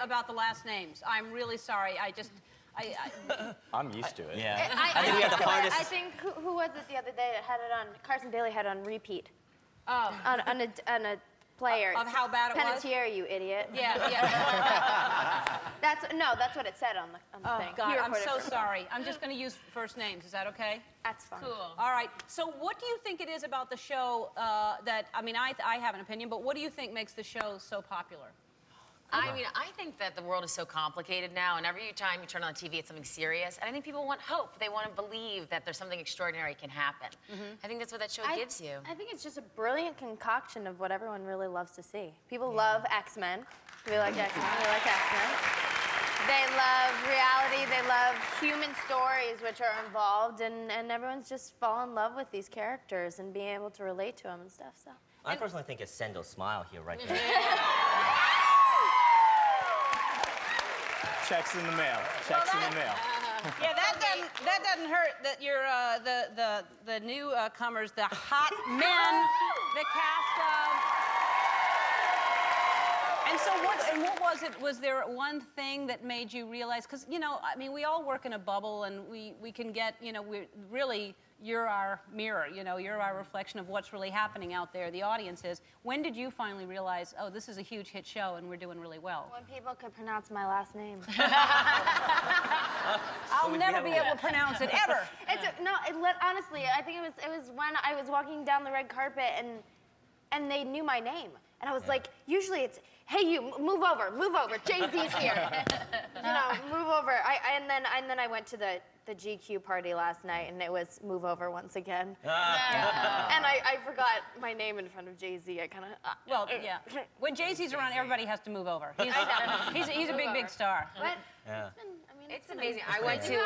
about the last names. I'm really sorry. I'm used to it. Yeah. I think we have the hardest. I think who was it the other day that had it on? Carson Daly had it on repeat. Oh. On a player. Of how bad it was? Panettiere, you idiot. Yeah. That's what it said on the thing. Oh, God, I'm so sorry. I'm just going to use first names. Is that okay? That's fine. Cool. All right. So what do you think it is about the show that, I mean, I have an opinion, but what do you think makes the show so popular? I mean, I think that the world is so complicated now, and every time you turn on TV, it's something serious. And I think people want hope. They want to believe that there's something extraordinary can happen. I think that's what that show gives you. I think it's just a brilliant concoction of what everyone really loves to see. People love X-Men. We like X-Men. We like X-Men. They love reality. They love human stories which are involved, and everyone's just fall in love with these characters and being able to relate to them and stuff. So I personally think it's Sendo's smile here right there. Checks in the mail. Checks in the mail. Yeah, that doesn't hurt. That you're the new comers, the hot men, the cast of. And so what was it? Was there one thing that made you realize? Because I mean, we all work in a bubble, and we can get you're our mirror. You're our reflection of what's really happening out there. The audience is. When did you finally realize, oh, this is a huge hit show and we're doing really well? when people could pronounce my last name. I'll never be able to pronounce it ever. Honestly, I think it was when I was walking down the red carpet and they knew my name. And I was like, usually it's, hey, you, move over, Jay-Z's here. Move over. And then I went to the GQ party last night, and it was move over once again. And I forgot my name in front of Jay-Z. I kind of... Well, yeah. When Jay-Z's around, everybody has to move over. He's a big star. But It's amazing. I went to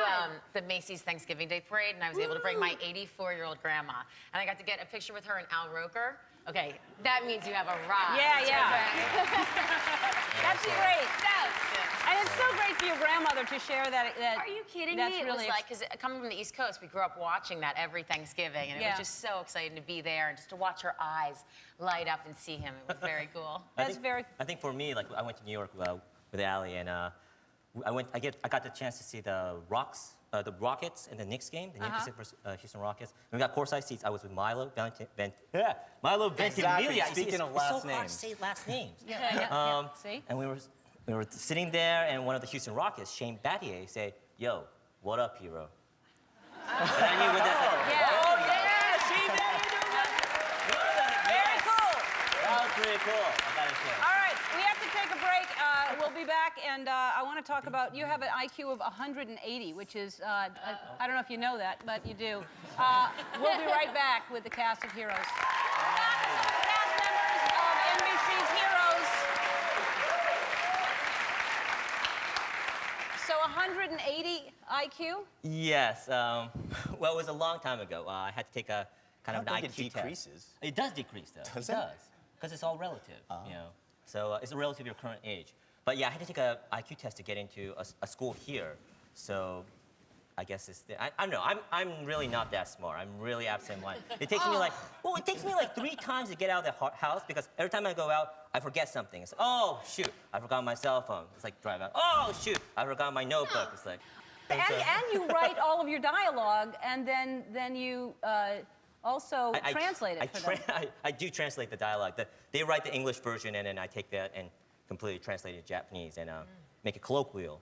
the Macy's Thanksgiving Day Parade, and I was able to bring my 84-year-old grandma. And I got to get a picture with her and Al Roker. Okay, that means you have arrived. Yeah. That's great. That's good. And it's so great for your grandmother to share that. Are you kidding that's me? It really was like, because coming from the East Coast, we grew up watching that every Thanksgiving, and it was just so exciting to be there and just to watch her eyes light up and see him. It was very cool. I think for me, like I went to New York with Allie, and I got the chance to see the Rockets and the Knicks game, the Yankees versus Houston Rockets. And we got courtside seats. I was with Milo Ventimiglia. Exactly. Speaking of last it's so hard names. to say last names. See? And we were sitting there, and one of the Houston Rockets, Shane Battier, said, "Yo, what up, hero?" And I knew what that said. Shane Battier. Very cool. That was pretty cool. I gotta say. All right, we have to take a break. We'll be back, and I want to talk about, you have an IQ of 180, which is, I don't know if you know that, but you do. We'll be right back with the cast of Heroes. Cast members of NBC's Heroes. So 180 IQ? Yes. Well, it was a long time ago. I had to take a kind of an IQ test. It decreases. It does decrease, though. Does it? Does. Because it's all relative, So it's relative to your current age. But yeah, I had to take an IQ test to get into a school here. So I guess I don't know. I'm really not that smart. I'm really absent-minded. It takes me like 3 times to get out of the house because every time I go out, I forget something. It's like, oh shoot, I forgot my cell phone. It's like drive out. Oh shoot, I forgot my notebook. It's like. And you write all of your dialogue, and then you also translate it for them. I do translate the dialogue. They write the English version, and then I take that and completely translate it to Japanese and make it colloquial.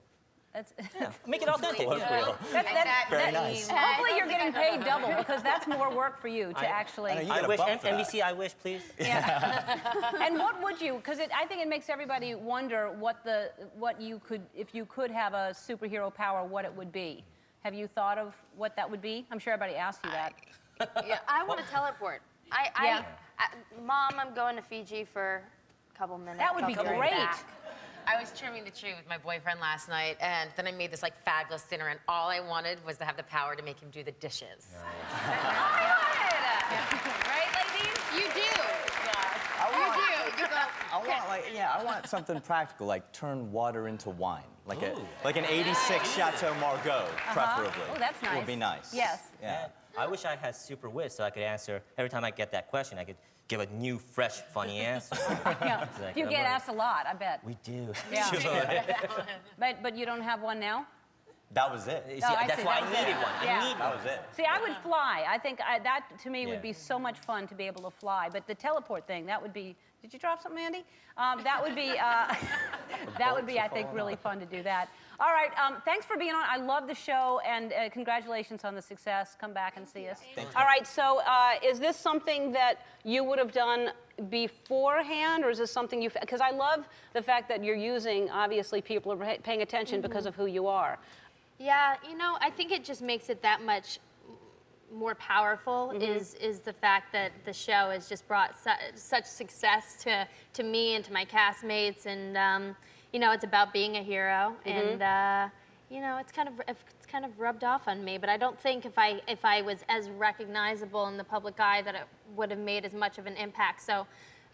Make it authentic. Very nice. Hopefully you're getting paid double, because that's more work for you to actually... I wish, NBC, I wish, please. Yeah. And what would you, because I think it makes everybody wonder what you could, if you could have a superhero power, what it would be. Have you thought of what that would be? I'm sure everybody asked you that. I want to teleport. Mom, I'm going to Fiji for a couple minutes. That would be great. I was trimming the tree with my boyfriend last night, and then I made this like fabulous dinner, and all I wanted was to have the power to make him do the dishes. Nice. That's all I wanted. Right, ladies? You do. I want something practical, like turn water into wine, like an '86 Chateau Margaux, preferably. Oh, that's nice. Would be nice. Yes. Yeah. I wish I had super wit so I could answer every time I get that question. I could give a new, fresh, funny answer. Yeah. It's like, You I'm get like, asked a lot, I bet. We do. Yeah. Sure. But you don't have one now? That was it. You see, Oh, I that's see, why that I was it. needed one. Yeah. I need That one. was it. See, I would fly. I think that, to me, Yeah. would be so much fun to be able to fly. But the teleport thing, that would be... Did you drop something, Andy? That would be, I think, really fun to do that. All right, thanks for being on. I love the show, and congratulations on the success. Come back and see us. All right, so is this something that you would have done beforehand, or is this something you... Because I love the fact that you're using, obviously, people are paying attention because of who you are. Yeah, you know, I think it just makes it that much more powerful is the fact that the show has just brought such success to me and to my castmates, and you know, it's about being a hero, and you know, it's kind of rubbed off on me. But I don't think if I was as recognizable in the public eye that it would have made as much of an impact. So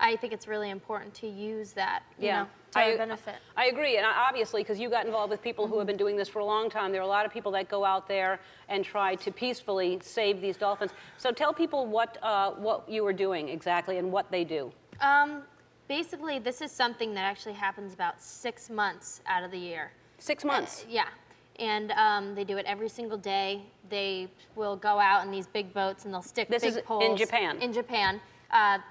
I think it's really important to use that, you know, to our benefit. I agree, and obviously, because you got involved with people who have been doing this for a long time, there are a lot of people that go out there and try to peacefully save these dolphins. So tell people what you were doing exactly and what they do. Basically, this is something that actually happens about 6 months out of the year. 6 months. Yeah, and they do it every single day. They will go out in these big boats and they'll stick This big is in poles. Japan? In Japan.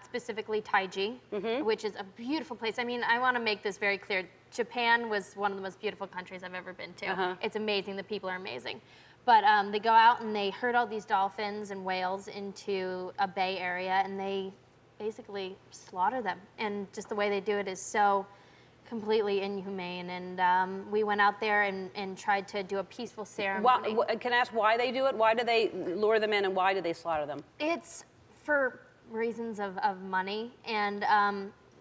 Specifically Taiji, which is a beautiful place. I mean, I want to make this very clear. Japan was one of the most beautiful countries I've ever been to. It's amazing. The people are amazing. But they go out and they herd all these dolphins and whales into a bay area, and they basically slaughter them. And just the way they do it is so completely inhumane. And we went out there and tried to do a peaceful ceremony. Can I ask why they do it? Why do they lure them in, and why do they slaughter them? It's for reasons of money, and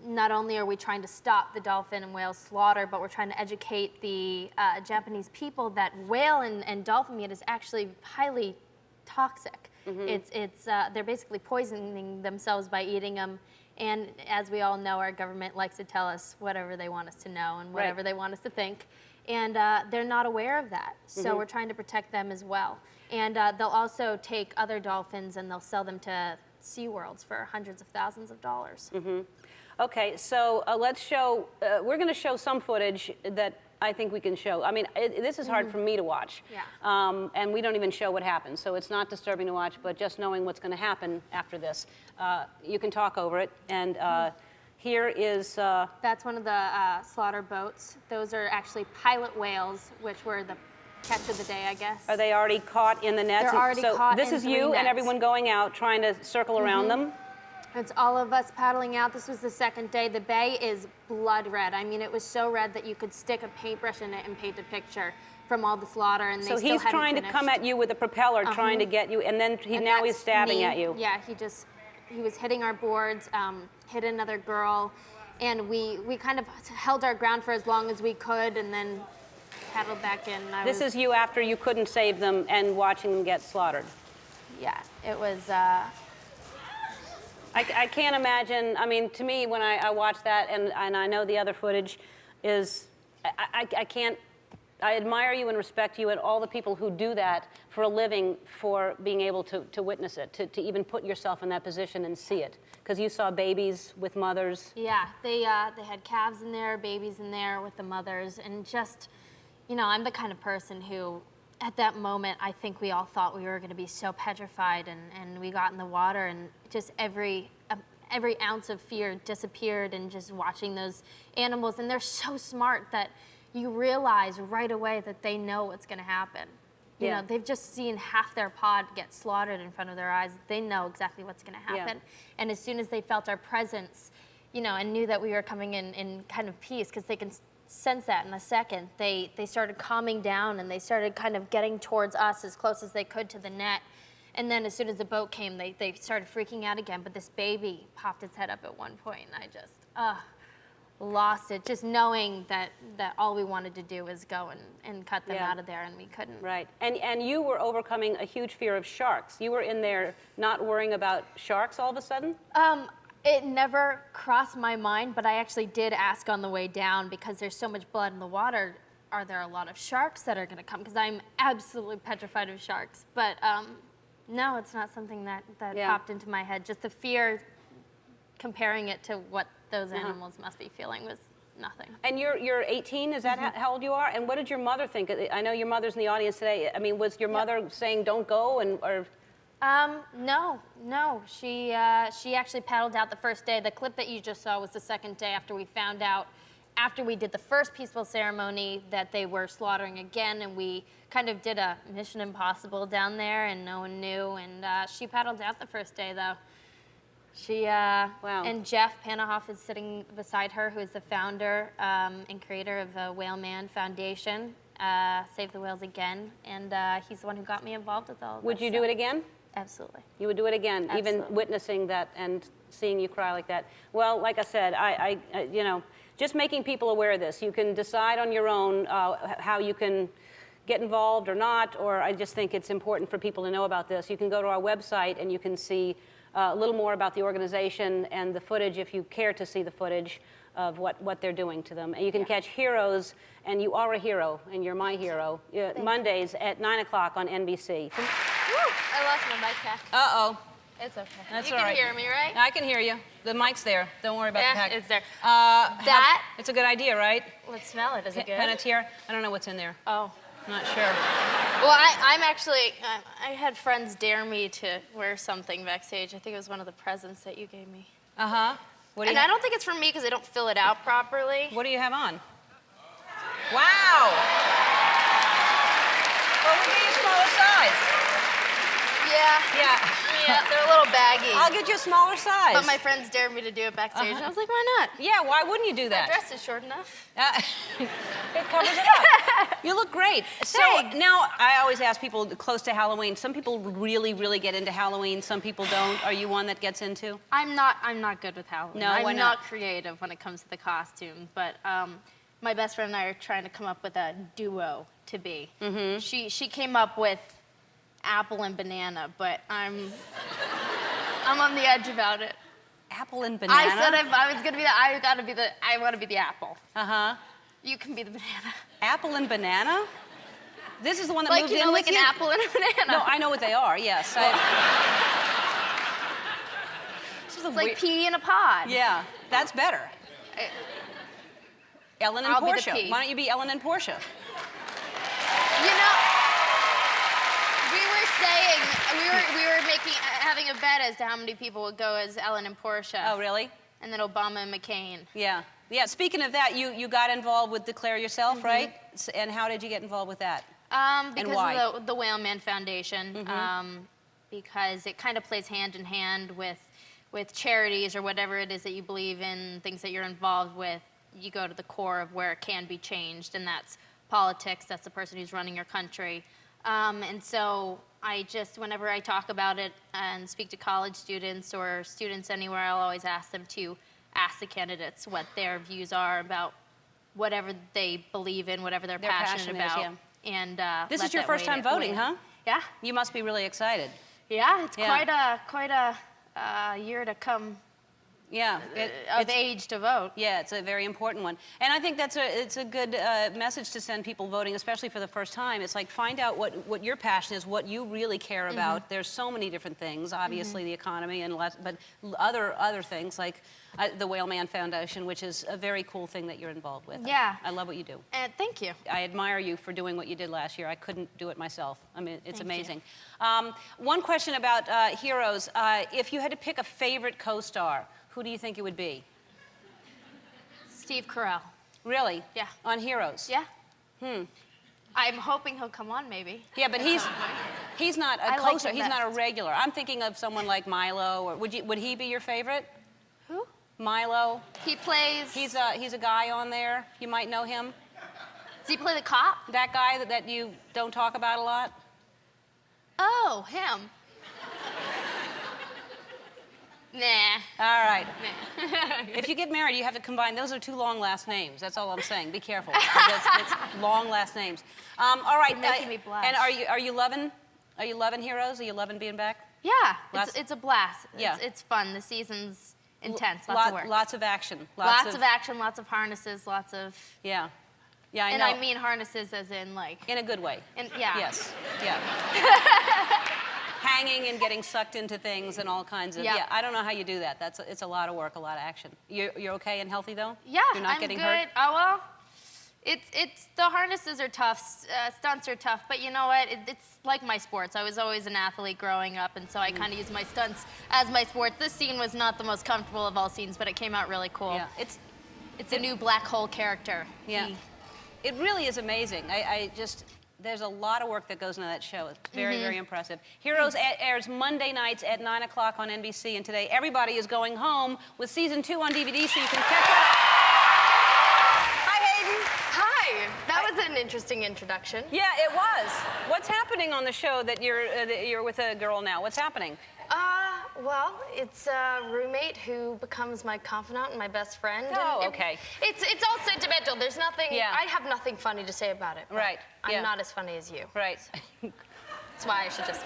not only are we trying to stop the dolphin and whale slaughter, but we're trying to educate the Japanese people that whale and dolphin meat is actually highly toxic. They're basically poisoning themselves by eating them, and as we all know, our government likes to tell us whatever they want us to know and whatever they want us to think, and they're not aware of that, so we're trying to protect them as well. And they'll also take other dolphins and they'll sell them to SeaWorlds for hundreds of thousands of dollars. Okay, so let's show, we're going to show some footage that I think we can show. I mean, this is hard for me to watch. Yeah. And we don't even show what happens, so it's not disturbing to watch, but just knowing what's going to happen after this. You can talk over it, and here is... That's one of the slaughter boats. Those are actually pilot whales, which were the catch of the day, I guess. Are they already caught in the nets? They're already caught this in is 3 you and nets. everyone going out trying to circle around them? It's all of us paddling out. This was the second day. The bay is blood red. I mean, it was so red that you could stick a paintbrush in it and paint a picture from all the slaughter, and they So still he's hadn't trying to come finished. at you with a propeller, trying to get you, and then And now he's that's stabbing me. at you. Yeah, he was hitting our boards, hit another girl, and we kind of held our ground for as long as we could, and then paddled back in. This is you after you couldn't save them and watching them get slaughtered. Yeah, it was. I can't imagine. I mean, to me, when I watch that, and I know the other footage, is I can't. I admire you and respect you and all the people who do that for a living, for being able to witness it, to even put yourself in that position and see it. Because you saw babies with mothers. Yeah, they had calves in there, babies in there with the mothers, and just, you know, I'm the kind of person who, at that moment, I think we all thought we were going to be so petrified, and we got in the water, and just every ounce of fear disappeared, and just watching those animals, and they're so smart that you realize right away that they know what's going to happen. You know, they've just seen half their pod get slaughtered in front of their eyes. They know exactly what's going to happen. Yeah. And as soon as they felt our presence, you know, and knew that we were coming in kind of peace, because they can sense that in a second, they started calming down, and they started kind of getting towards us as close as they could to the net. And then as soon as the boat came, they started freaking out again. But this baby popped its head up at one point, and I just, lost it, just knowing that all we wanted to do was go and cut them out of there, and we couldn't. Right. And you were overcoming a huge fear of sharks. You were in there not worrying about sharks all of a sudden? It never crossed my mind, but I actually did ask on the way down, because there's so much blood in the water, are there a lot of sharks that are going to come? Because I'm absolutely petrified of sharks. But No, it's not something that Yeah. popped into my head. Just the fear, comparing it to what those animals must be feeling was nothing. And you're 18, is that how old you are? And what did your mother think? I know your mother's in the audience today. I mean, was your mother saying don't go or? No. She actually paddled out the first day. The clip that you just saw was the second day after we found out, after we did the first peaceful ceremony, that they were slaughtering again, and we kind of did a Mission Impossible down there, and no one knew. And she paddled out the first day, though. She and Jeff Panahoff is sitting beside her, who is the founder and creator of the Whale Man Foundation, Save the Whales Again, and he's the one who got me involved with all of Would this. you do it again? Absolutely. You would do it again, even Absolutely. witnessing that and seeing you cry like that. Well, like I said, I you know, just making people aware of this. You can decide on your own how you can get involved or not, or I just think it's important for people to know about this. You can go to our website and you can see a little more about the organization and the footage, if you care to see the footage of what they're doing to them. And you can catch Heroes, and you are a hero, and you're my hero, Mondays at 9 o'clock on NBC. I lost my mic pack. Uh-oh. It's okay. That's you all can right. hear me, right? I can hear you. The mic's there. Don't worry about the pack. it's there. That? It's a good idea, right? Let's smell it. Is it good? Panettiere? I don't know what's in there. Oh. I'm not sure. Well, I'm actually, I had friends dare me to wear something backstage. I think it was one of the presents that you gave me. Uh-huh. What do And you I don't think it's for me because I don't fill it out properly. What do you have on? Wow! Well, we'll get you a smaller size. Yeah. Yeah. They're a little baggy. I'll get you a smaller size. But my friends dared me to do it backstage. And I was like, why not? Yeah, why wouldn't you do My that? dress is short enough. It covers it up. You look great. So Thanks. now I always ask people close to Halloween. Some people really, really get into Halloween. Some people don't. Are you one that gets into? I'm not good with Halloween. No, why I'm not? not creative when it comes to the costume. But my best friend and I are trying to come up with a duo to be. Mm-hmm. She came up with apple and banana, but I'm on the edge about it. Apple and banana? I said if I was gonna be I want to be the apple. Uh-huh. You can be the banana. Apple and banana? This is the one that Like, moves you in know, with like an you? apple and a banana. No, I know what they are, yes. This is a It's like weird- pea in a pod. Yeah, that's better. Ellen and I'll be the Portia. pea. Why don't you be Ellen and Portia? You know, we were having a bet as to how many people would go as Ellen and Portia. Oh, really? And then Obama and McCain. Yeah. Yeah, speaking of that, you got involved with Declare Yourself, Mm-hmm. right? And how did you get involved with that? Because why? of the Whale Man Foundation. Because it kind of plays hand in hand with charities or whatever it is that you believe in, things that you're involved with. You go to the core of where it can be changed, and that's politics. That's the person who's running your country. And so I just, whenever I talk about it and speak to college students or students anywhere, I'll always ask them to ask the candidates what their views are about whatever they believe in, whatever they're passionate passion is, about. And This let is your that first time voting, huh? Yeah. You must be really excited. Yeah, it's Yeah. quite a year to come Yeah. of age to vote. Yeah, it's a very important one. And I think it's a good message to send people voting, especially for the first time. It's like, find out what your passion is, what you really care about. There's so many different things, obviously the economy, but other things like the Whale Man Foundation, which is a very cool thing that you're involved with. Yeah. I love what you do. And thank you. I admire you for doing what you did last year. I couldn't do it myself. I mean, it's Thank you. amazing. One question about Heroes. If you had to pick a favorite co-star, who do you think it would be? Steve Carell. Really? Yeah. On Heroes? Yeah. I'm hoping he'll come on, maybe. Yeah, but he's not a I like co-star. him He's not a best. regular. I'm thinking of someone like Milo. Or would he be your favorite? Who? Milo. He plays. He's a guy on there. You might know him. Does he play the cop? That guy that you don't talk about a lot. Oh, him. Nah. All right. Nah. If you get married, you have to combine. Those are two long last names. That's all I'm saying. Be careful. It's long last names. All right. You're making me blush. And are you loving Heroes? Are you loving being back? Yeah, Lots- it's a blast. Yeah. It's fun. The season's intense. Lots of work. Lots of action. Lots of action. Lots of harnesses. Lots of. Yeah. Yeah, I And know. I mean harnesses as in like. In a good way. Yeah. Yes. Yeah. hanging and getting sucked into things and all kinds of. Yeah. Yeah, I don't know how you do that. It's a lot of work, a lot of action. You're okay and healthy though? Yeah, You're not I'm getting good. hurt? Oh well, it's the harnesses are tough, stunts are tough, but you know what? It's like my sports. I was always an athlete growing up, and so I kind of use my stunts as my sports. This scene was not the most comfortable of all scenes, but it came out really cool. Yeah, It's a new black hole character. Yeah. It really is amazing. There's a lot of work that goes into that show. It's very, very impressive. Heroes airs Monday nights at 9 o'clock on NBC, and today everybody is going home with season 2 on DVD, so you can catch up. Hi, Hayden. Hi. That was an interesting introduction. Yeah, it was. What's happening on the show that you're with a girl now? What's happening? Well, it's a roommate who becomes my confidant and my best friend. Oh, and okay. It's all sentimental. There's nothing. Yeah. I have nothing funny to say about it. but Right, I'm yeah. not as funny as you. Right. That's why I should just.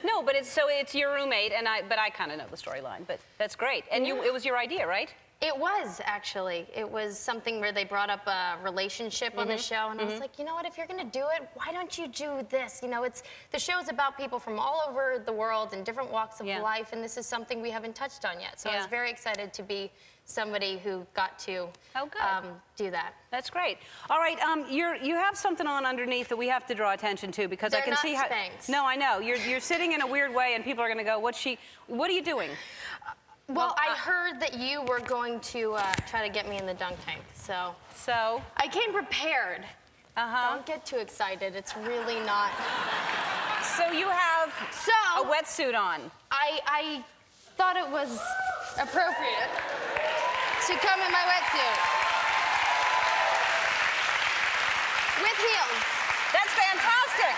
No, but it's your roommate, but I kind of know the storyline. But that's great. And it was your idea, right? It was actually. It was something where they brought up a relationship on the show, and I was like, you know what? If you're gonna do it, why don't you do this? You know, the show's about people from all over the world in different walks of Yeah. life, and this is something we haven't touched on yet. So I was Yeah. very excited to be somebody who got to Oh, good. do that. That's great. All right, you have something on underneath that we have to draw attention to because I They're can not see how. Spanx. No, I know. You're sitting in a weird way, and people are going to go, What are you doing? Well, I heard that you were going to try to get me in the dunk tank, so So. I came prepared. Uh-huh. Don't get too excited. It's really not. So you have So a wetsuit on. I thought it was appropriate to come in my wetsuit with heels. That's fantastic.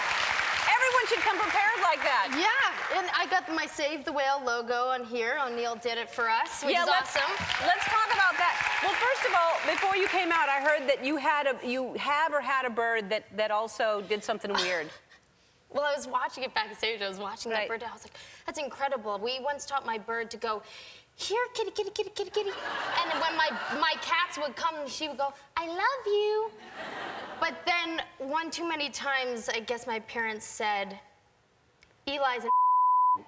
Everyone should come prepared like that. Yeah, and I got my Save the Whale logo on here. O'Neill did it for us, which is awesome. Let's talk about that. Well, first of all, before you came out, I heard that you had a bird that also did something weird. Well, I was watching it backstage. I was watching that Right. bird. I was like, that's incredible. We once taught my bird to go, here, kitty, kitty, kitty, kitty, kitty. And when my cats would come, she would go, I love you. But then one too many times, I guess my parents said, Eli's an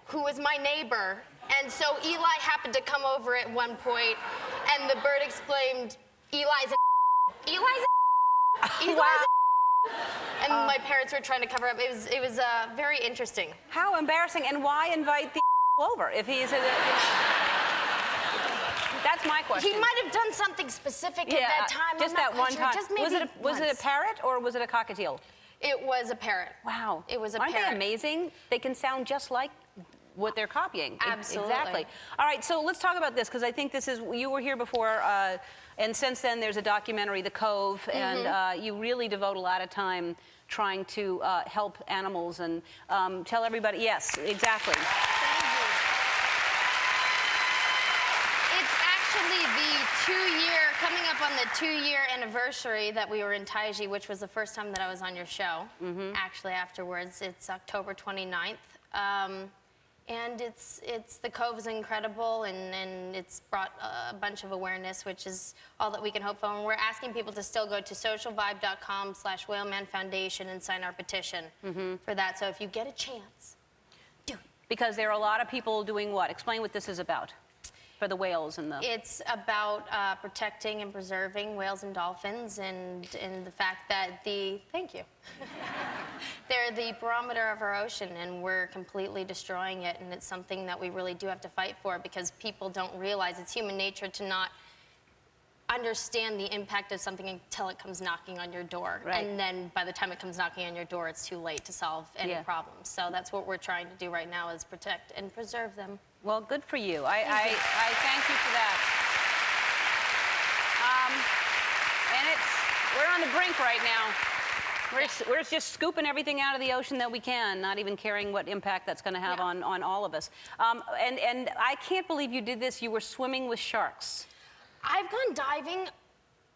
who was my neighbor. And so Eli happened to come over at one point, and the bird exclaimed, Eli's an Eli's an Eli's Wow. and my parents were trying to cover up. It was very interesting. How embarrassing. And why invite the over if he's That's my question. He might have done something specific at that time. Just I'm not that quite one sure. time. Just maybe was it once. a parrot or was it a cockatiel? It was a parrot. Wow. It was a Aren't parrot. they amazing? They can sound just like what they're copying. Absolutely. Exactly. All right, so let's talk about this because I think you were here before, and since then there's a documentary, The Cove, and you really devote a lot of time trying to help animals and tell everybody. Yes, exactly. It's actually coming up on the 2-year anniversary that we were in Taiji, which was the first time that I was on your show. Actually, afterwards, it's October 29th. And the Cove is incredible, and it's brought a bunch of awareness, which is all that we can hope for. And we're asking people to still go to socialvibe.com/Whaleman Foundation and sign our petition for that. So if you get a chance, do it. Because there are a lot of people doing what? Explain what this is about for the whales and the. It's about protecting and preserving whales and dolphins, and the fact that thank you. They're the barometer of our ocean, and we're completely destroying it, and it's something that we really do have to fight for because people don't realize it's human nature to not understand the impact of something until it comes knocking on your door. Right. And then by the time it comes knocking on your door, it's too late to solve any Yeah. problems. So that's what we're trying to do right now is protect and preserve them. Well, good for you. I thank you for that. And we're on the brink right now. We're just scooping everything out of the ocean that we can, not even caring what impact that's going to have on all of us. And I can't believe you did this. You were swimming with sharks. I've gone diving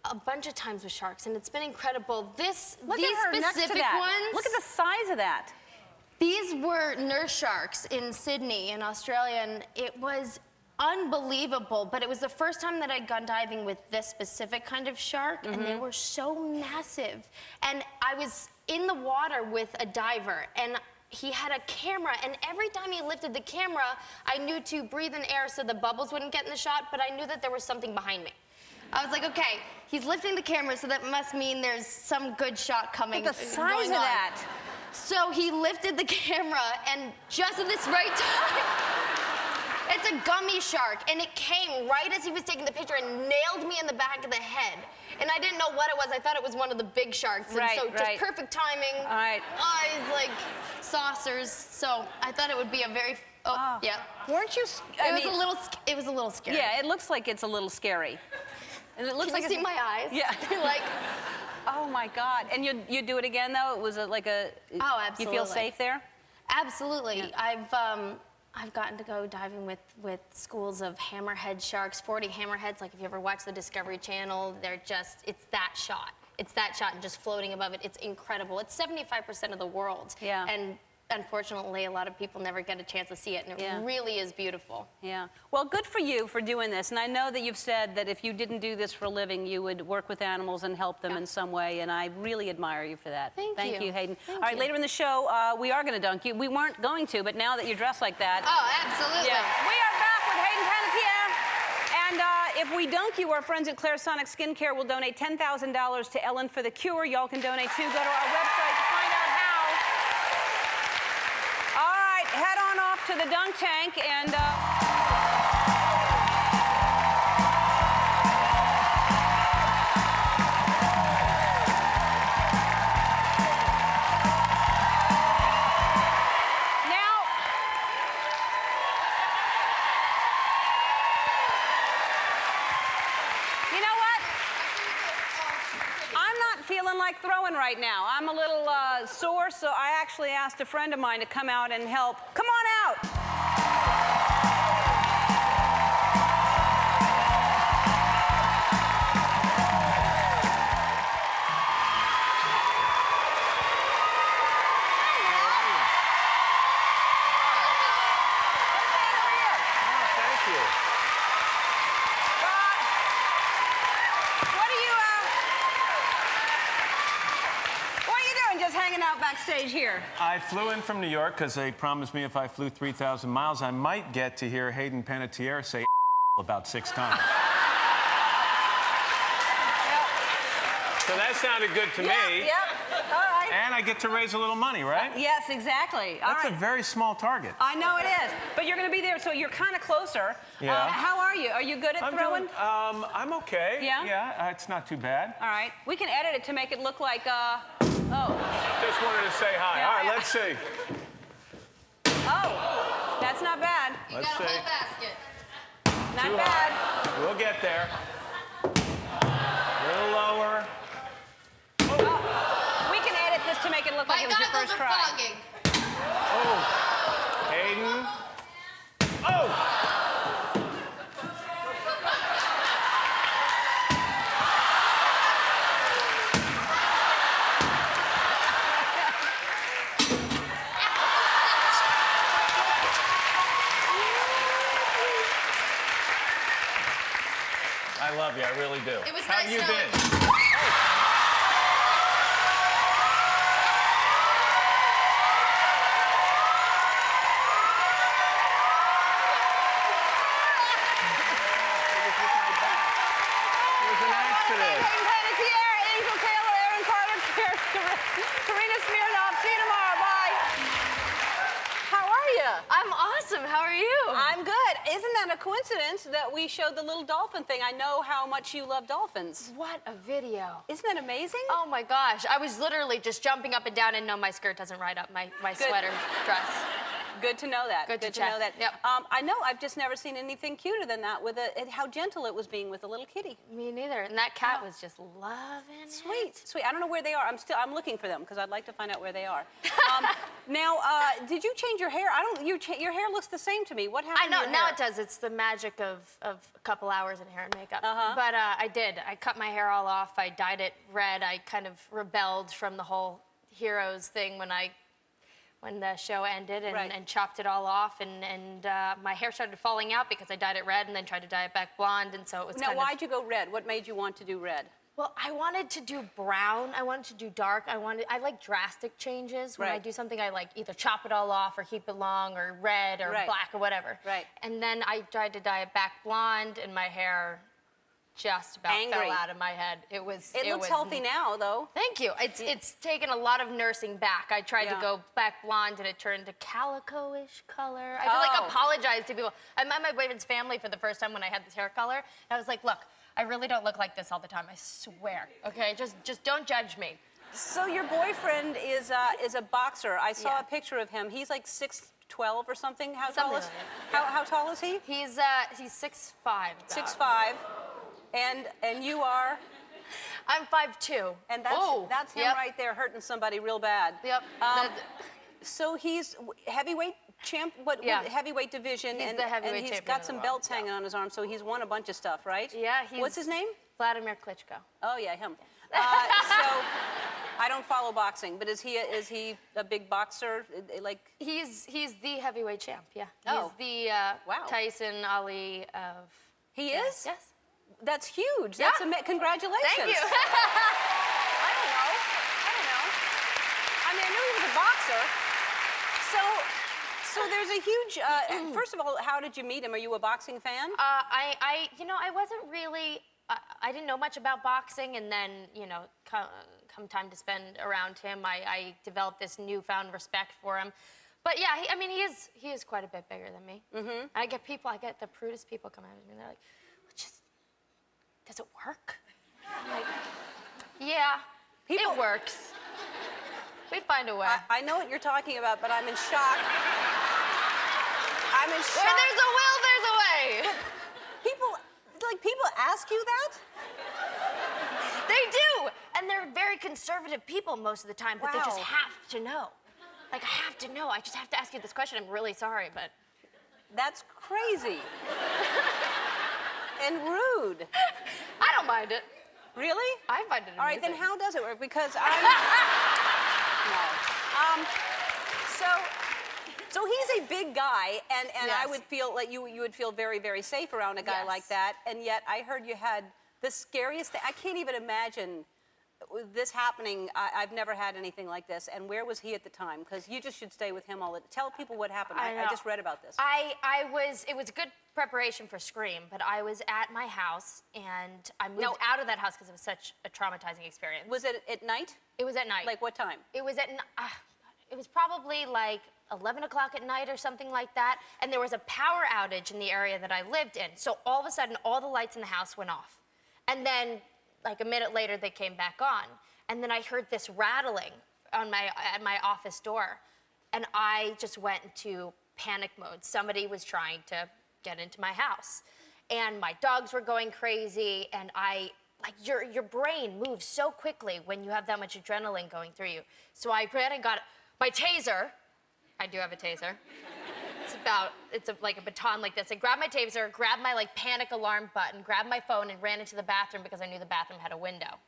a bunch of times with sharks, and it's been incredible. These Look at her next to specific that. ones. Look at the size of that. These were nurse sharks in Sydney, in Australia, and it was unbelievable. But it was the first time that I'd gone diving with this specific kind of shark, and they were so massive. And I was in the water with a diver, and he had a camera, and every time he lifted the camera, I knew to breathe in air so the bubbles wouldn't get in the shot, but I knew that there was something behind me. I was like, okay, he's lifting the camera, so that must mean there's some good shot coming. Look at the size going of on. that. So he lifted the camera, and just at this right time, it's a gummy shark, and it came right as he was taking the picture and nailed me in the back of the head. And I didn't know what it was. I thought it was one of the big sharks. And Right, so just right. perfect timing. All right. Eyes like saucers. So I thought it would be a very, yeah. Weren't you? It was a little scary. Yeah, it looks like it's a little scary. And it looks Can like you see my eyes? Yeah. Like, Oh my God! And you do it again though? It was like a. Oh, You feel absolutely. safe there? absolutely. I've gotten to go diving with schools of hammerhead sharks, 40 hammerheads. Like if you ever watch the Discovery Channel, it's that shot. It's that shot and just floating above it. It's incredible. It's 75% of the world. Yeah. And unfortunately, a lot of people never get a chance to see it, and it Yeah. really is beautiful. Yeah. Well, good for you for doing this. And I know that you've said that if you didn't do this for a living, you would work with animals and help them in some way. And I really admire you for that. Thank you. Hayden. Thank All right, you. later in the show, we are going to dunk you. We weren't going to, but now that you're dressed like that. Oh, absolutely. Yeah. We are back with Hayden Panettiere. And if we dunk you, our friends at Clarisonic Skincare will donate $10,000 to Ellen for the Cure. Y'all can donate too. Go to our website to find out how. All right, head on off to the dunk tank and. Feeling like throwing right now. I'm a little sore, so I actually asked a friend of mine to come out and help. Come on out. Backstage here. I flew in from New York because they promised me if I flew 3,000 miles, I might get to hear Hayden Panettiere say about 6 times. So that sounded good to me. Yep. All right. And I get to raise a little money, right? Yes, exactly. All That's right. a very small target. I know it is, but you're going to be there, so you're kind of closer. Yeah. How are you? Are you good at throwing? I'm okay. Yeah? Yeah, it's not too bad. All right. We can edit it to make it look like, Just wanted to say hi. Yeah, All right, yeah. let's see. Oh, that's not bad. Let's see. basket. Not Too bad. high. We'll get there. A little lower. We can edit this to make it look like it was your first try. Oh. Hayden. Oh! I love you, I really do. It was How nice have you knowing been? It was an accident. Hayden Panettiere, Angel Taylor, Aaron Carter, Karina Smirnoff. See you tomorrow. Bye. How are you? I'm awesome. How are you? I'm good. Isn't that a coincidence that we showed the little dolphin thing? I know how much you love dolphins. What a video. Isn't that amazing? Oh my gosh. I was literally just jumping up and down, and no, my skirt doesn't ride up my sweater dress. Good to know that. Good to to check. know that. Yep. I know. I've just never seen anything cuter than that. How gentle it was being with a little kitty. Me neither. And that cat was just loving it. Sweet, sweet. I don't know where they are. I'm looking for them because I'd like to find out where they are. Now, did you change your hair? Your hair looks the same to me. What happened? I know, to your now hair? it does. It's the magic of a couple hours in hair and makeup. Uh-huh. But I did. I cut my hair all off. I dyed it red. I kind of rebelled from the whole heroes thing when the show ended and, Right. and chopped it all off. And my hair started falling out because I dyed it red and then tried to dye it back blonde. And so it was Now, kind why'd you go red? What made you want to do red? Well, I wanted to do brown. I wanted to do dark. I like drastic changes. When I Right. do something, I like either chop it all off or keep it long or red or Right. black or whatever. Right. And then I tried to dye it back blonde, and my hair just about Angry. fell out of my head. It was. It looks was healthy now, though. Thank you. It's taken a lot of nursing back. I tried Yeah. to go back blonde and it turned to calico-ish color. I had to like Oh. apologize to people. I met my boyfriend's family for the first time when I had this hair color. And I was like, look, I really don't look like this all the time. I swear. Okay, just don't judge me. So your boyfriend is a boxer. I saw Yeah. a picture of him. He's like 6'12" or something. How Something tall is? like How tall is he? He's 6'5". 6'5", and you are, I'm 5'2". and that's Oh, that's him yep. right there hurting somebody real bad. Yep. So he's heavyweight champ. What Yeah. heavyweight division? He's and, the heavyweight and he's champion got of the some world, belts yeah. hanging on his arm. So he's won a bunch of stuff, right? Yeah, What's his name? Vladimir Klitschko. Oh yeah, him. So I don't follow boxing, but is he a big boxer? Like He's the heavyweight champ. Yeah. Oh. He's the Wow. Tyson Ali of. he Yeah. is? Yes. That's huge. Yeah. That's congratulations. Thank you. I don't know. I mean, I knew he was a boxer. So there's a huge. First of all, how did you meet him? Are you a boxing fan? I wasn't really. I didn't know much about boxing, and then come time to spend around him, I developed this newfound respect for him. But yeah, he is quite a bit bigger than me. Mm-hmm. I get the prudest people come out to me, and they're like, does it work? I'm like, yeah, it works. We find a way. I know what you're talking about, but I'm in shock. I'm in shock. Where there's a will, there's a way. People ask you that? They do, and they're very conservative people most of the time, but they just Wow. have to know. Like, I have to know. I just have to ask you this question. I'm really sorry, but. That's crazy. And rude. I don't mind it. Really? I find it amazing. All right, then how does it work? Because I'm. No. So he's a big guy, and I Yes. would feel like you would feel very, very safe around a guy Yes. like that. And yet I heard you had the scariest thing. I can't even imagine this happening. I've never had anything like this. And where was he at the time? Because you just should stay with him all the. Tell people what happened. I know. just read about this. It was good preparation for Scream, but I was at my house, and I moved out of that house because it was such a traumatizing experience. Was it at night? It was at night. Like what time? It was it was probably like 11 o'clock at night or something like that, and there was a power outage in the area that I lived in. So all of a sudden, all the lights in the house went off. And then, like a minute later, they came back on. And then I heard this rattling at my office door, and I just went into panic mode. Somebody was trying to get into my house. And my dogs were going crazy, and your brain moves so quickly when you have that much adrenaline going through you. So I ran and got my taser. I do have a taser. Like a baton like this. I grabbed my taser, grabbed my panic alarm button, grabbed my phone, and ran into the bathroom because I knew the bathroom had a window.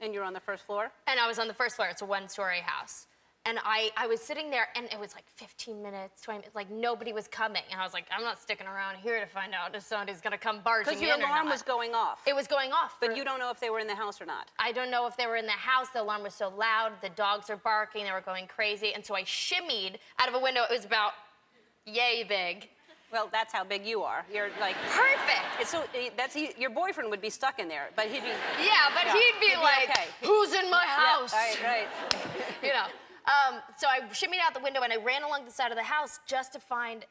And you're on the first floor? And I was on the first floor. It's a one-story house. And I was sitting there, and it was like 15 minutes, 20 minutes, like nobody was coming. And I was like, I'm not sticking around here to find out if somebody's gonna come barging in Because your or alarm not. was going off. It was going off. But you don't know if they were in the house or not. I don't know if they were in the house. The alarm was so loud. The dogs are barking. They were going crazy. And so I shimmied out of a window. It was about yay big. Well, that's how big you are. You're like Perfect. your boyfriend would be stuck in there, but he'd be. Yeah, but he'd be like, okay. who's in my house? Yeah, right. You know. So I shimmied out the window and I ran along the side of the house just to find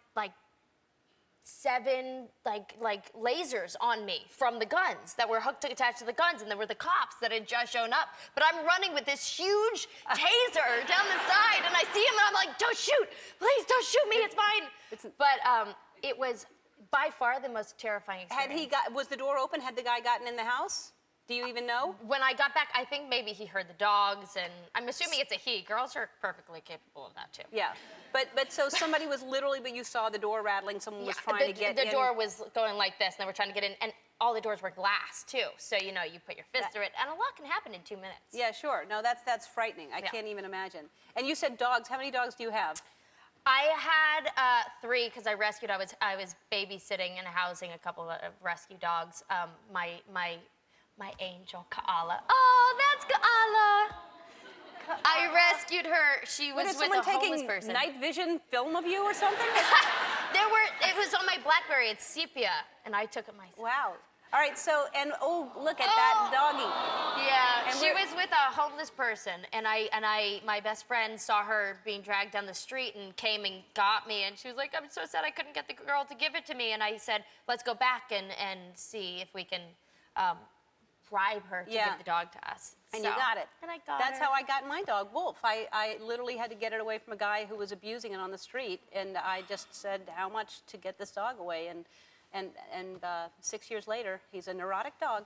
7 lasers on me from the guns that were attached to the guns, and there were the cops that had just shown up. But I'm running with this huge taser down the side, and I see him, and I'm like, "Don't shoot! Please don't shoot me! It's mine!" But it was by far the most terrifying experience. Was the door open? Had the guy gotten in the house? Do you even know? When I got back, I think maybe he heard the dogs, and I'm assuming it's a he. Girls are perfectly capable of that too. Yeah, but so somebody was literally, but you saw the door rattling. Someone was trying to get in. The door was going like this, and they were trying to get in, and all the doors were glass too. So you put your fist through it, and a lot can happen in 2 minutes. Yeah, sure. No, that's frightening. I can't even imagine. And you said dogs. How many dogs do you have? I had 3 because I rescued. I was babysitting and housing a couple of rescue dogs. my angel, Kaala. Oh, that's Kaala. I rescued her. She was Is with someone a homeless taking person. night vision film of you or something? It was on my BlackBerry. It's sepia, and I took it myself. Wow. All right, so, and oh, look at that doggy. Yeah, And she was with a homeless person, and my best friend saw her being dragged down the street and came and got me, and she was like, I'm so sad I couldn't get the girl to give it to me, and I said, let's go back and see if we can bribe her to give the dog to us. And you got it. And I got That's her. how I got my dog, Wolf. I literally had to get it away from a guy who was abusing it on the street, and I just said, how much to get this dog away? And 6 years later, he's a neurotic dog.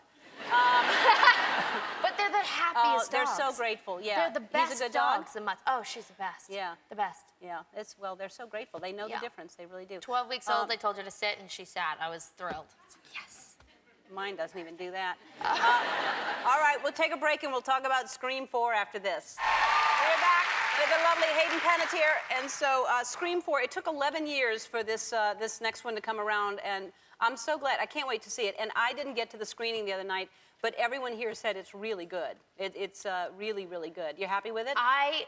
But they're the happiest They're dogs. so grateful, yeah. They're the best He's a good dog? dogs. Oh, she's the best. Yeah. The best. Yeah, well, they're so grateful. They know Yeah. the difference. They really do. 12 weeks old, I told her to sit, and she sat. I was thrilled. Yes. Mine doesn't even do that. All right, we'll take a break and we'll talk about Scream 4 after this. We're back with the lovely Hayden Panettiere. And so Scream 4, it took 11 years for this next one to come around, and I'm so glad. I can't wait to see it. And I didn't get to the screening the other night, but everyone here said it's really good. It's really, really good. You happy with it? I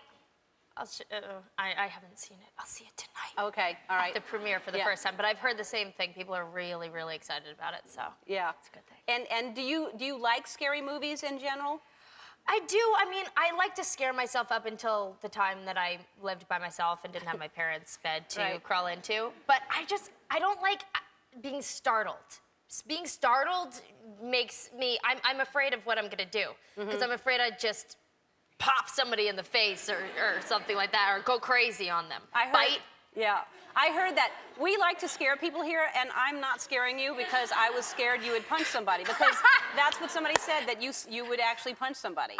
haven't seen it. I'll see it tonight. Okay, all right. At the premiere for the first time, but I've heard the same thing. People are really, really excited about it, so Yeah. it's a good thing. And do you like scary movies in general? I do. I mean, I like to scare myself up until the time that I lived by myself and didn't have my parents' bed to Right. crawl into. But I don't like being startled. Being startled makes me, I'm afraid of what I'm gonna do. Because I'm afraid I'd just pop somebody in the face or something like that, or go crazy on them. I heard, Bite. Yeah. I heard that we like to scare people here, and I'm not scaring you because I was scared you would punch somebody. Because that's what somebody said, that you would actually punch somebody.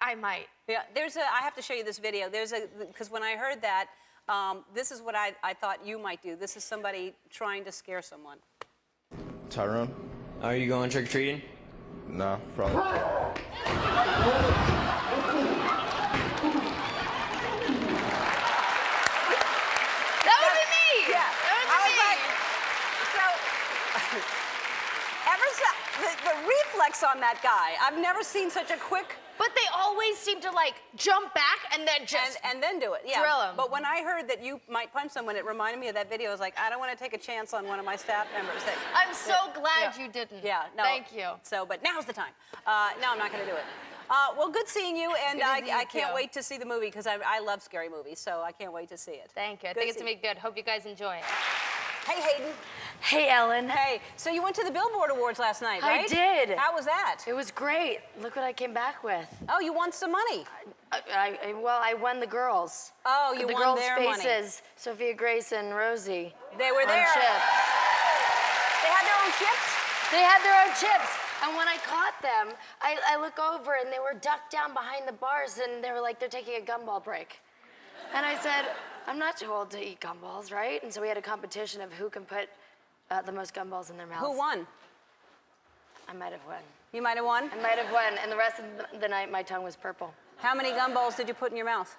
I might. Yeah, I have to show you this video. Because when I heard that, this is what I thought you might do. This is somebody trying to scare someone. Tyrone? Are you going trick-or-treating? No, probably. That would be me. Yeah. I was like, so, the reflex on that guy, I've never seen such a quick. But they always seem to like jump back and then just And then do it, yeah. drill 'em. But when I heard that you might punch someone, it reminded me of that video. I was like, I don't want to take a chance on one of my staff members. I'm so glad you didn't. Yeah, no. Thank you. So, but now's the time. No, I'm not going to do it. Well, good seeing you, and Good to see you, I can't too. wait to see the movie because I love scary movies, so I can't wait to see it. Thank you. I Good think it's to gonna be good. Hope you guys enjoy it. Hey, Hayden. Hey, Ellen. Hey, so you went to the Billboard Awards last night, I right? did. How was that? It was great. Look what I came back with. Oh, you won some money. I won the girls. Oh, you the won girls' their money. faces. Sophia Grace and Rosie. They were on there. chips. They had their own chips? They had their own chips. And when I caught them, I look over and they were ducked down behind the bars and they were like, they're taking a gumball break. And I said, I'm not too old to eat gumballs, right? And so we had a competition of who can put the most gumballs in their mouths. Who won? I might have won. You might have won. I might have won. And the rest of the night, my tongue was purple. How many gumballs did you put in your mouth?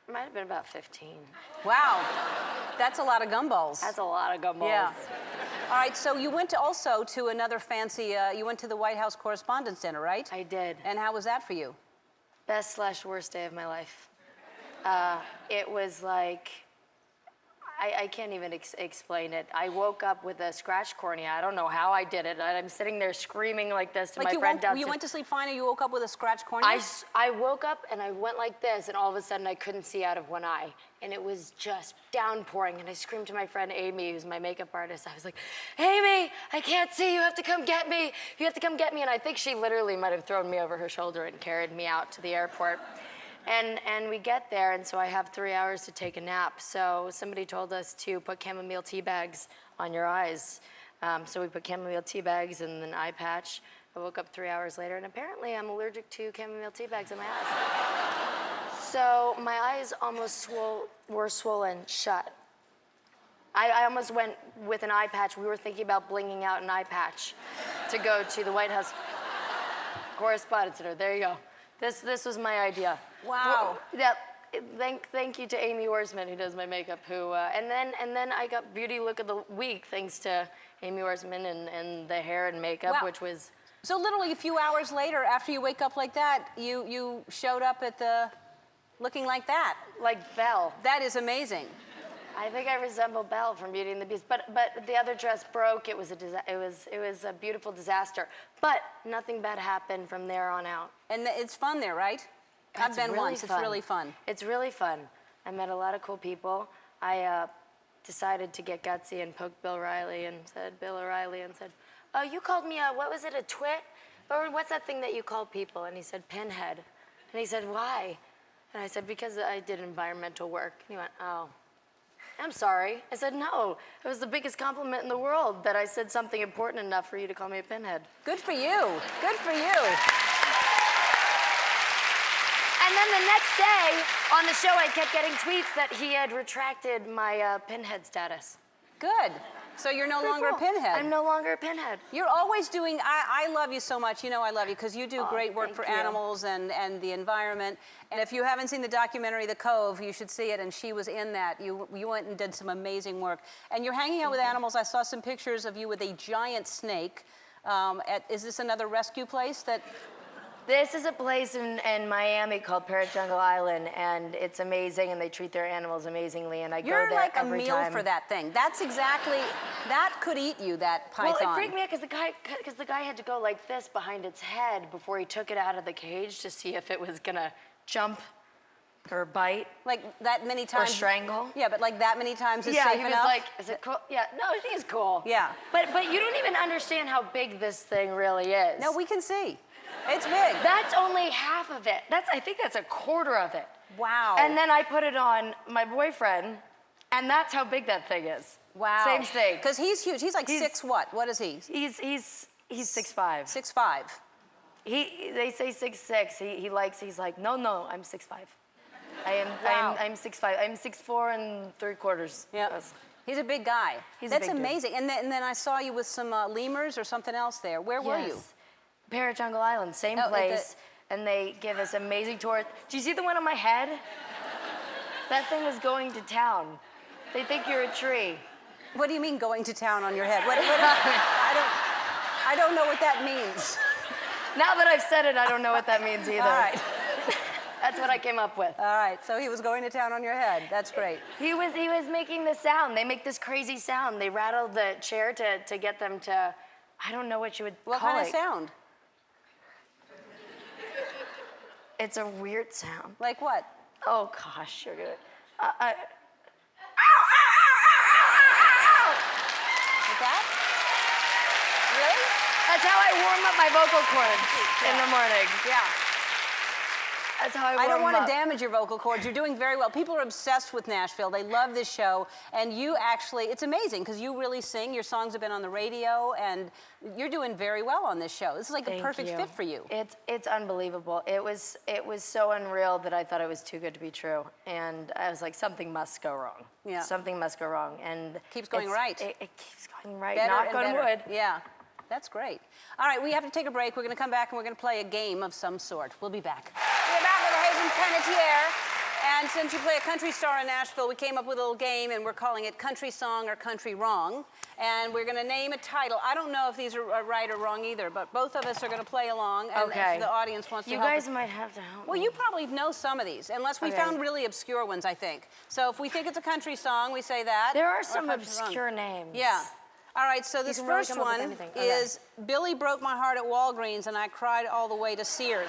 It might have been about 15. Wow, that's a lot of gumballs. That's a lot of gumballs. Yeah. All right, so you went also to another fancy, you went to the White House Correspondents' Dinner, right? I did. And how was that for you? Best/worst day of my life. It was like, I can't even explain it. I woke up with a scratch cornea. I don't know how I did it. I'm sitting there screaming like this to my friend downstairs. You went to sleep fine and you woke up with a scratch cornea? I woke up and I went like this, and all of a sudden I couldn't see out of one eye. And it was just downpouring. And I screamed to my friend Amy, who's my makeup artist. I was like, Amy, I can't see. You have to come get me. You have to come get me. And I think she literally might have thrown me over her shoulder and carried me out to the airport. And we get there, and so I have 3 hours to take a nap. So somebody told us to put chamomile tea bags on your eyes. So we put chamomile tea bags and an eye patch. I woke up 3 hours later, and apparently I'm allergic to chamomile tea bags in my eyes. So my eyes almost were swollen shut. I almost went with an eye patch. We were thinking about blinging out an eye patch to go to the White House Correspondents' Dinner. There you go. This was my idea. Wow. Yeah. Thank you to Amy Orsman, who does my makeup. And then I got Beauty Look of the Week thanks to Amy Orsman and the hair and makeup, Wow. which was So literally a few hours later, after you wake up like that, you showed up at the, looking like that. Like Belle. That is amazing. I think I resemble Belle from Beauty and the Beast, but the other dress broke. It was a beautiful disaster. But nothing bad happened from there on out. And it's fun there, right? I've It's been really once. fun. It's really fun. It's really fun. I met a lot of cool people. I decided to get gutsy and poked Bill O'Reilly and said, "Oh, you called me what was it, a twit? Or what's that thing that you call people?" And he said, "Pinhead." And he said, "Why?" And I said, "Because I did environmental work." And he went, "Oh, I'm sorry." I said, "No, it was the biggest compliment in the world that I said something important enough for you to call me a pinhead." Good for you. Good for you. And then the next day on the show, I kept getting tweets that he had retracted my pinhead status. Good. So you're no longer a pinhead. I'm no longer a pinhead. You're always doing, I love you so much. You know I love you because you do great work thank for you. animals and the environment. And if you haven't seen the documentary, The Cove, you should see it. And she was in that. You went and did some amazing work. And you're hanging out with animals. I saw some pictures of you with a giant snake. Is this another rescue place that... This is a place in Miami called Parrot Jungle Island, and it's amazing, and they treat their animals amazingly, and I go You're there like a every meal time. for that thing. That's exactly, that could eat you, that python. Well, it freaked me out because the guy had to go like this behind its head before he took it out of the cage to see if it was gonna jump or bite. Like that many times. Or strangle. Yeah, but like that many times is Yeah, safe he was enough? like, "Is it cool?" Yeah, no, it is cool. Yeah. But you don't even understand how big this thing really is. No, we can see. It's big. That's only half of it. I think that's a quarter of it. Wow. And then I put it on my boyfriend, and that's how big that thing is. Wow. Same thing. Because he's huge. He's like 6 what? What is he? He's 6'5". 6'5". They say 6'6". He's like, no, I'm 6'5". Wow. I'm 6'5". I'm 6'4" and 3/4. Yeah. He's a big guy. He's a That's big dude. amazing. And then I saw you with some lemurs or something else there. Where were you? Parrot Jungle Island, same Oh, at place, and they give us amazing tours. Do you see the one on my head? That thing was going to town. They think you're a tree. What do you mean going to town on your head? I don't know what that means. Now that I've said it, I don't know what that means either. All right. That's what I came up with. All right. So he was going to town on your head. That's great. He was making the sound. They make this crazy sound. They rattle the chair to get them to, I don't know what you would What call kind it. of sound? It's a weird sound. Like what? Oh gosh, you're gonna. Like that? Really? That's how I warm up my vocal cords in the morning. Yeah. That's how I warm I don't want up. to damage your vocal cords. You're doing very well. People are obsessed with Nashville. They love this show. And you actually, it's amazing because you really sing. Your songs have been on the radio and you're doing very well on this show. This is like a perfect fit for you. It's unbelievable. It was so unreal that I thought it was too good to be true. And I was like, something must go wrong. Yeah. Something must go wrong. And Keeps going right. It keeps going right. Better Knock and on better. wood. Yeah. That's great. All right, we have to take a break. We're going to come back and we're going to play a game of some sort. We'll be back. We're back with Hayden Panettiere. And since you play a country star in Nashville, we came up with a little game and we're calling it Country Song or Country Wrong. And we're going to name a title. I don't know if these are right or wrong either, but both of us are going to play along. And if the audience wants to help You guys us. might have to help Well, me. you probably know some of these, unless we found really obscure ones, I think. So if we think it's a country song, we say that. There are or some country wrong. obscure names. Yeah. All right, so this can really first come up with one anything. Okay. is Billy broke my heart at Walgreens and I cried all the way to Sears.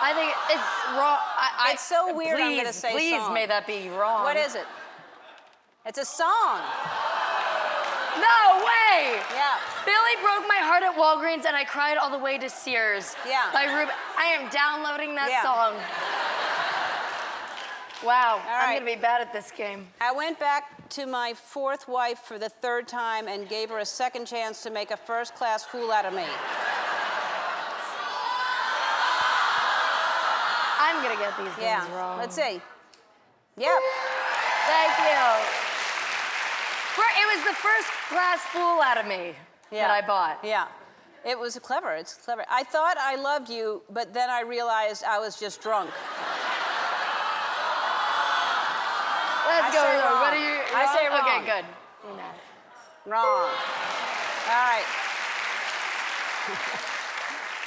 I think it's wrong. It's so weird, Please, I'm gonna say please, song. may that be wrong. What is it? It's a song. No way! Yeah. Billy broke my heart at Walgreens and I cried all the way to Sears. Yeah. By Ruben. I am downloading that Yeah. song. Wow, I'm right. gonna be bad at this game. I went back to my fourth wife for the third time and gave her a second chance to make a first-class fool out of me. I'm gonna get these things wrong. Let's see. Yep. Thank you. It was the first class fool out of me that I bought. Yeah. It was clever. It's clever. I thought I loved you, but then I realized I was just drunk. Let's I go. say wrong. What are you? I say wrong. Okay, good. You're mad. Wrong. All right.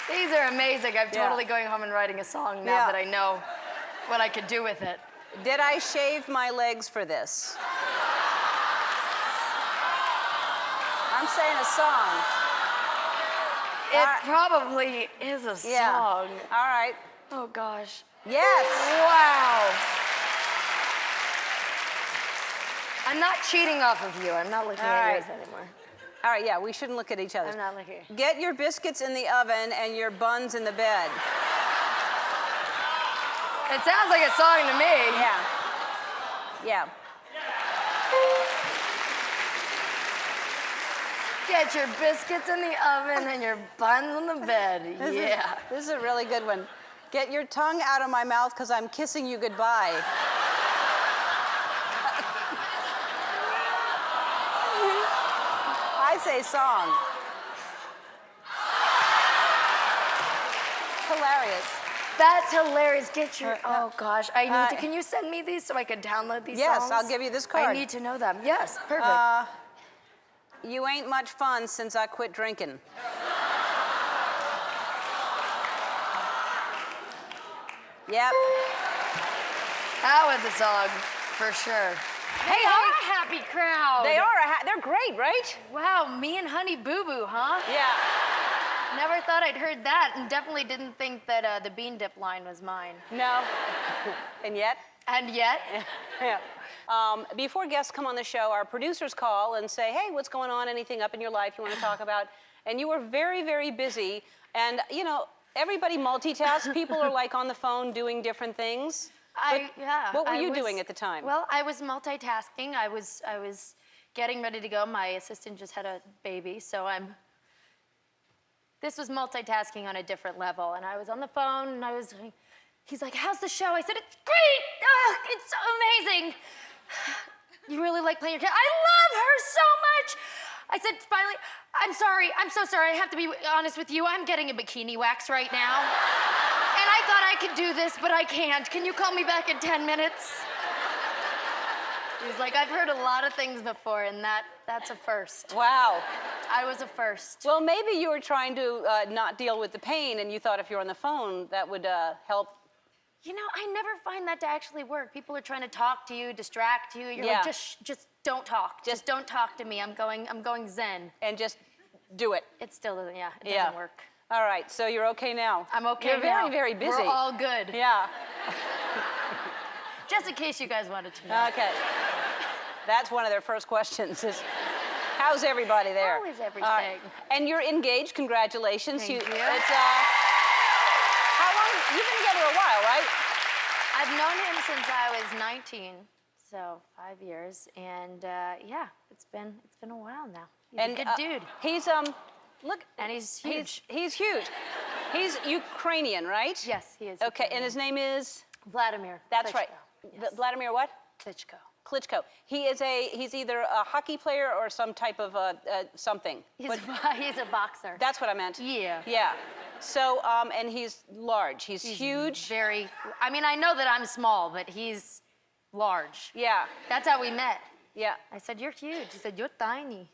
These are amazing. I'm Yeah. totally going home and writing a song now Yeah. that I know what I could do with it. Did I shave my legs for this? I'm saying a song. It probably is a Yeah. song. All right. Oh gosh. Yes. Wow. I'm not cheating off of you. I'm not looking All at right. yours anymore. All right, yeah, we shouldn't look at each other. I'm not looking. Get your biscuits in the oven and your buns in the bed. It sounds like a song to me. Yeah. Yeah. Get your biscuits in the oven and your buns in the bed. Yeah. This is a really good one. Get your tongue out of my mouth because I'm kissing you goodbye. I say song. Hilarious. That's hilarious. Get your. Oh gosh. I need to. Uh, Can you send me these so I can download these Yes, songs? I'll give you this I card. need to know them. Yes. Perfect. You ain't much fun since I quit drinking. Yep. That was a song for sure. Hey, They are a happy crowd. They are. They're great, right? Wow, me and Honey Boo Boo, huh? Yeah. Never thought I'd heard that, and definitely didn't think that the bean dip line was mine. No. And yet? And yet, Yeah. Before guests come on the show, our producers call and say, hey, what's going on? Anything up in your life you want to talk about? And you were very, very busy. And, you know, everybody multitasks. People are like on the phone doing different things. What were you doing at the time? Well, I was multitasking. I was getting ready to go. My assistant just had a baby, so this was multitasking on a different level. And I was on the phone, and he's like, how's the show? I said, it's great. It's amazing. You really like playing your cat? I love her so much. I said, finally, I'm sorry. I'm so sorry. I have to be honest with you. I'm getting a bikini wax right now. And I thought I could do this, but I can't. Can you call me back in 10 minutes? He's like, I've heard a lot of things before, and that's a first. Wow. I was a first. Well, maybe you were trying to not deal with the pain, and you thought if you're on the phone, that would help. You know, I never find that to actually work. People are trying to talk to you, distract you. You're Yeah. like, just don't talk. Just don't talk to me. I'm going zen. And just do it. It still doesn't, it Yeah. doesn't work. All right, so you're okay now. I'm okay You're very, now. very busy. We're all good. Yeah. Just in case you guys wanted to know. Okay. That's one of their first questions is, how's everybody there? How is everything? All right. And you're engaged, congratulations. Thank you. It's, how long, you've been together a while, right? I've known him since I was 19, so 5 years. And yeah, it's been a while now. He's a good dude. He's, look. And he's huge. He's huge. He's Ukrainian, right? Yes, he is. Okay, and his name is? Vladimir. That's Klitschko. right. Yes. Vladimir what? Klitschko. Klitschko. He's either a hockey player or some type of something. He's a boxer. That's what I meant. Yeah. Yeah. So, and he's large. He's huge. Very. I mean, I know that I'm small, but he's large. Yeah. That's how we met. Yeah. I said, you're huge. He said, you're tiny.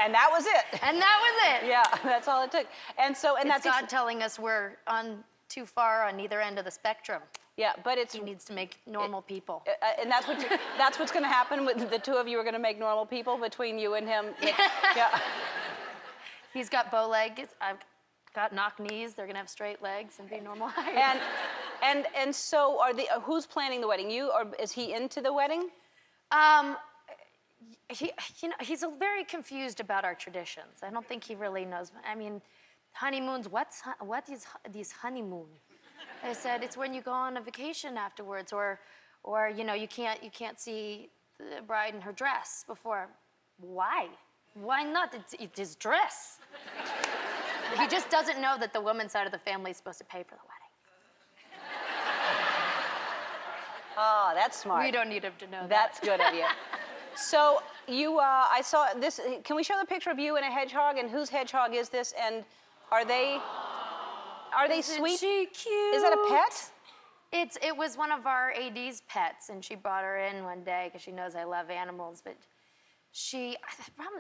And that was it. And that was it. Yeah, that's all it took. And so, and It's that's God telling us we're on too far on either end of the spectrum. yeah, but it's He needs to make normal people. and that's what's going to happen with the two of you are going to make normal people between you and him. Yeah. He's got bow legs. I've got knock knees. They're gonna have straight legs and be normal height. And so are the who's planning the wedding? You or is he into the wedding? He's very confused about our traditions. I don't think he really knows. I mean, honeymoons. What is this honeymoon? I said it's when you go on a vacation afterwards, or you can't see the bride in her dress before. Why? Why not? It's his dress. He just doesn't know that the woman's side of the family is supposed to pay for the wedding. Oh, that's smart. We don't need him to know that. That's good of you. So I saw this. Can we show the picture of you and a hedgehog? And whose hedgehog is this? And are they sweet? She cute? Is that a pet? It was one of our AD's pets, and she brought her in one day because she knows I love animals. But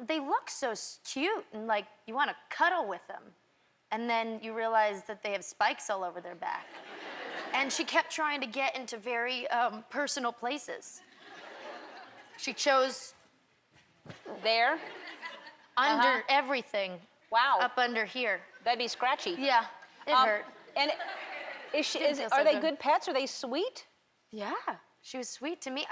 they look so cute, and like you want to cuddle with them, and then you realize that they have spikes all over their back. And she kept trying to get into very personal places. She chose There? under everything. Wow. Up under here. That'd be scratchy. Yeah, it hurt. And Didn't feel are so they good. good pets? Are they sweet? Yeah, she was sweet to me.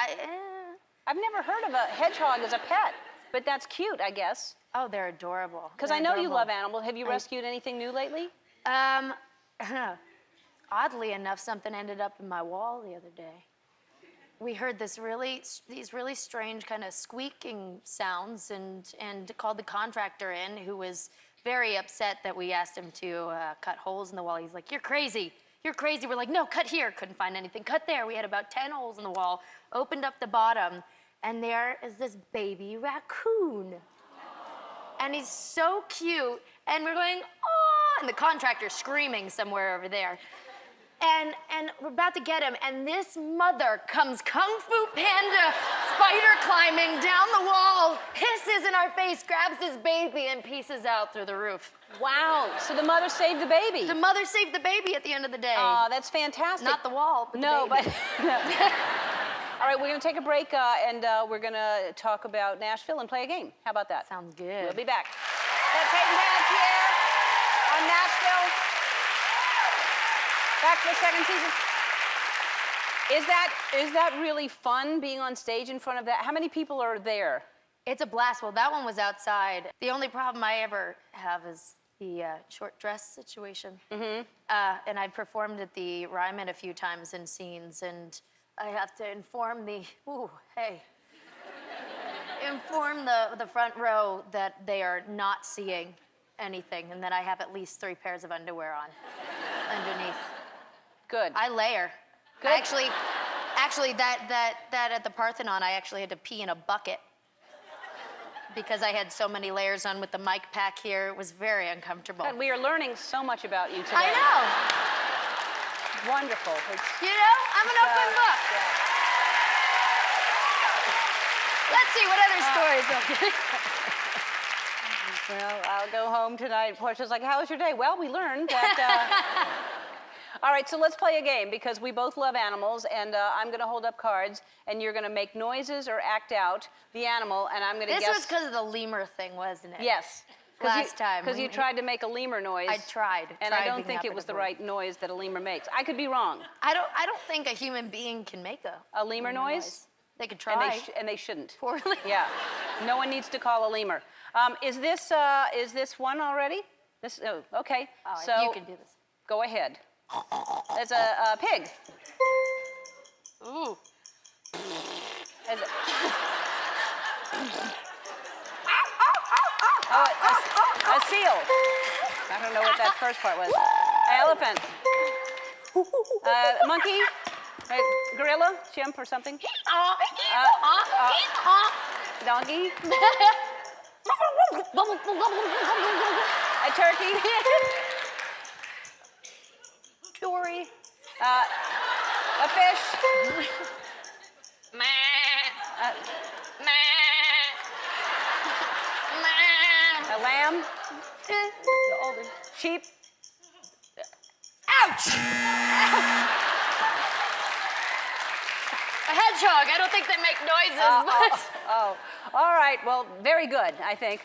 I've never heard of a hedgehog as a pet, but that's cute, I guess. Oh, they're adorable. Because They're I know you adorable. love animals. Have you rescued anything new lately? Oddly enough, something ended up in my wall the other day. We heard these really strange kind of squeaking sounds and called the contractor in, who was very upset that we asked him to cut holes in the wall. He's like, "You're crazy. You're crazy." We're like, "No, cut here." Couldn't find anything. Cut there. We had about 10 holes in the wall. Opened up the bottom, and there is this baby raccoon. And he's so cute. And we're going, "Oh!" And the contractor's screaming somewhere over there. And we're about to get him, and this mother comes Kung Fu Panda spider climbing down the wall, hisses in our face, grabs this baby, and pieces out through the roof. Wow. So the mother saved the baby. The mother saved the baby at the end of the day. Oh, that's fantastic. Not the wall, but No, the baby. but. All right, we're going to take a break, and we're going to talk about Nashville and play a game. How about that? Sounds good. We'll be back. That's Hayden Panettiere on Nashville. Back for the second season. Is that really fun, being on stage in front of that? How many people are there? It's a blast. Well, that one was outside. The only problem I ever have is the short dress situation. Mm-hmm. And I performed at the Ryman a few times in scenes, and I have to inform inform the front row that they are not seeing anything, and that I have at least 3 pairs of underwear on underneath. Good. I layer. Good. Actually, that at the Parthenon, I actually had to pee in a bucket because I had so many layers on with the mic pack here. It was very uncomfortable. God, we are learning so much about you today. I know. Wonderful. You know, I'm an open book. Let's see what other stories I'll get. Well, I'll go home tonight. Portia's like, "How was your day?" Well, we learned that. All right, so let's play a game because we both love animals, and I'm going to hold up cards, and you're going to make noises or act out the animal, and I'm going to guess. This was because of the lemur thing, wasn't it? Yes. Last time. Because you tried to make a lemur noise. I tried. And I don't think it was the right noise that a lemur makes. I could be wrong. I don't think a human being can make a lemur noise? They could try. And they shouldn't. Poorly. Yeah. No one needs to call a lemur. Is this one already? This. Oh, okay. Oh, so you can do this. Go ahead. It's a pig. Ooh. It's a seal. I don't know what that first part was. Elephant. Monkey. Gorilla. Chimp or something. Donkey. A turkey. Dory. A fish. A lamb. Sheep. Ouch! A hedgehog. I don't think they make noises, but. Oh. All right. Well, very good, I think.